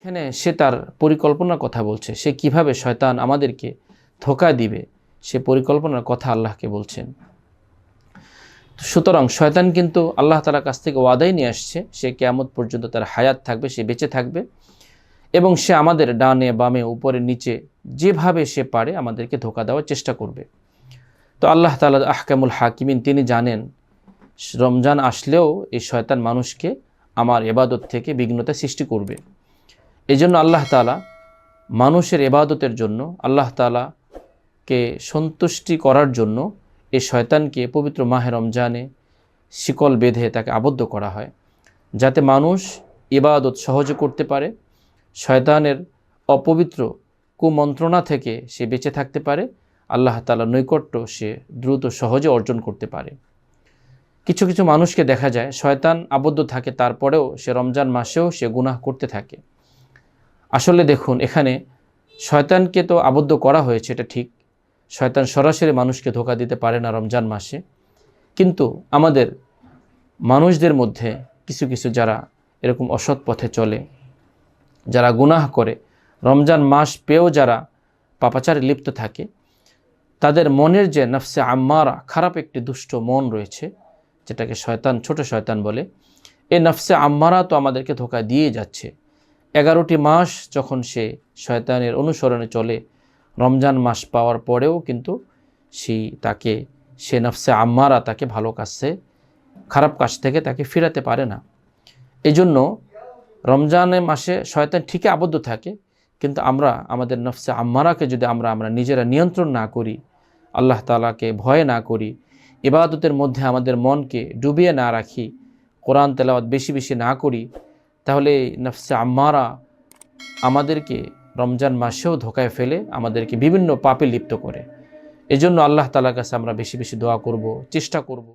এখানে সে তার পরিকল্পনার কথা বলছে, সে কিভাবে শয়তান আমাদেরকে ধোঁকা দিবে সে পরিকল্পনার কথা আল্লাহকে বলছেন। সুতরাং শয়তান কিন্তু আল্লাহ তাআলার কাছ থেকে ওয়াদাই নিয়ে আসছে, সে কিয়ামত পর্যন্ত তার হায়াত থাকবে, সে বেঁচে থাকবে এবং সে আমাদের ডানে বামে উপরে নিচে যেভাবে সে পারে আমাদেরকে ধোঁকা দেওয়ার চেষ্টা করবে। তো আল্লাহ তাআলা আহকামুল হাকিমিন, তিনি জানেন রমজান আসলেও এই শয়তান মানুষকে আমার ইবাদত থেকে বিঘ্নতা সৃষ্টি করবে। এই জন্য আল্লাহ তাআলা মানুষের ইবাদতের জন্য, আল্লাহ তাআলাকে সন্তুষ্টি করার জন্য এই শয়তানকে পবিত্র মাহে রমজানে শিকল বেঁধে তাকে আবদ্ধ করা হয়, যাতে মানুষ ইবাদত সহজে করতে পারে, শয়তানের অপবিত্র কুমন্ত্রণা থেকে সে বেঁচে থাকতে পারে, আল্লাহ তাআলার নৈকট্য সে দ্রুত সহজে অর্জন করতে পারে। কিছু কিছু মানুষকে দেখা যায় শয়তান আবদ্ধ থাকে, তারপরেও সে রমজান মাসেও সে গুনাহ করতে থাকে। আসলে দেখুন, এখানে শয়তানকে তো আবদ্ধ করা হয়েছে, এটা ঠিক, শয়তান সরাসরি মানুষকে ধোঁকা দিতে পারে না রমজান মাসে, কিন্তু আমাদের মানুষদের মধ্যে কিছু কিছু যারা এরকম অসৎ পথে চলে, যারা গুনাহ করে, রমজান মাস পেয়েও যারা পাপাচারে লিপ্ত থাকে, তাদের মনের যে নফসে আম্মারা, খারাপ একটি দুষ্ট মন রয়েছে, যেটাকে শয়তান, ছোট শয়তান বলে, এই নফসে আম্মারা তো আমাদেরকে ধোঁকা দিয়ে যাচ্ছে। 11টি মাস যখন সে শয়তানের অনুসরণে চলে, রমজান মাস পাওয়ার পরেও কিন্তু সে নফসে আম্মারা তাকে ভালো কাজে, খারাপ কাজ থেকে তাকে ফিরাতে পারে না। এই জন্য রমজানের মাসে শয়তান ঠিকই আবদ্ধ থাকে, কিন্তু আমরা আমাদের নফসে আম্মারাকে যদি আমরা নিজেরা নিয়ন্ত্রণ না করি, আল্লাহ তাআলাকে ভয় না করি, ইবাদতের মধ্যে আমাদের মনকে ডুবিয়ে না রাখি, কোরআন তেলাওয়াত বেশি বেশি না করি, তাহলে নফসে আম্মারা আমাদেরকে রমজান মাসেও ধোঁকায় ফেলে আমাদেরকে বিভিন্ন পাপে লিপ্ত করে। এজন্য আল্লাহ তাআলার কাছে আমরা বেশি বেশি দোয়া করব, চেষ্টা করব।